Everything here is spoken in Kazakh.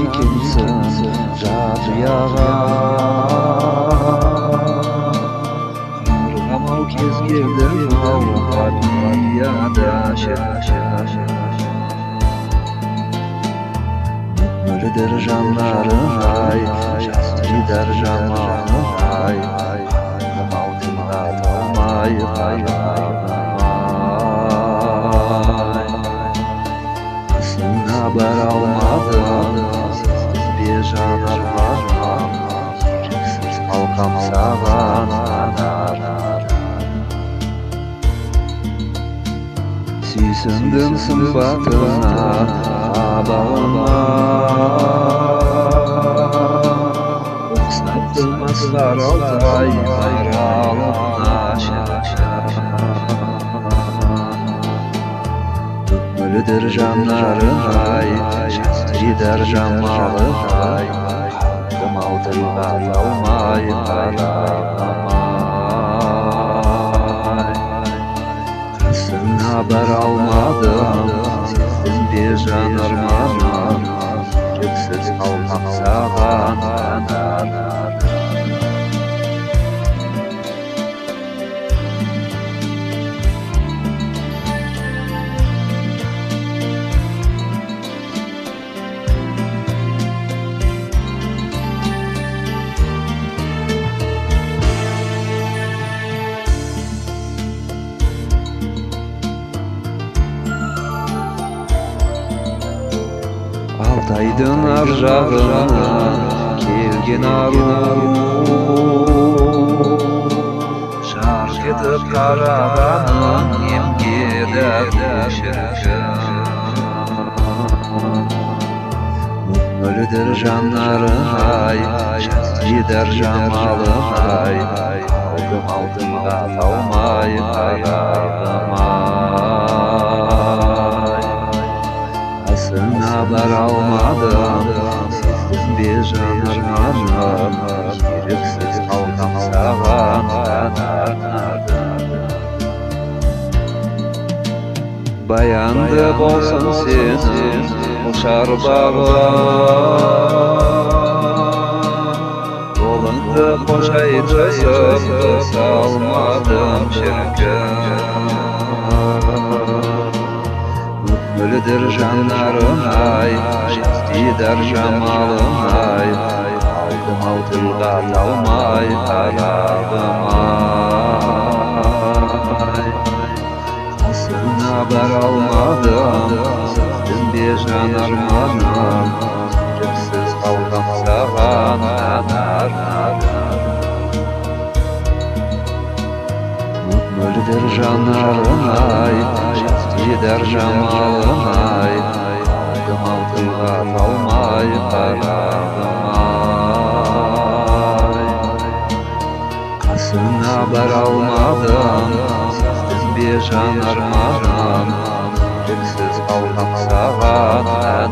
екенсің жатияға қарғамау кез келдім ауылға бияда мөлдір жанарың ай жастидар жамалың ай алтынға толмай қасыңа бара алмадым бе жанарман жүрексіз қалқам саған сүйсіндім сымбатына абалыма ұқсаттым асқар алтай маралына мөлдір жанарың ай жастидар жамалың ай кім алтынға талмай қарағым-ай қасыңа бара алмадым сездім бе жанарман жүрексіз қалқам саған Алтайдың ар жағынан келген ару жарқ етіп қарағаның емгеді шіркін мөлдір жанарың ай жастидар жамалың ай алдым алтынға талмай қарағым-ай қасыңа бара алмадым сездім бе жанарман жүрексіз қалқам саған баянды болсын сенің ұшар бағым жолыңды қожайтып салмадым шіркін мөлдір жанарың ай жастидар жамалың ай алдым алтынға талмай қарағым-ай қасыңа бара алмадым сездім бе жанарман жүрексіз қалқам саған мөлдір жанарың ай жастидар жамалың ай алдым алтынға талмай қарағым-ай қасыңа бара алмадым сездім бе жанарман жүрексіз қалқам саған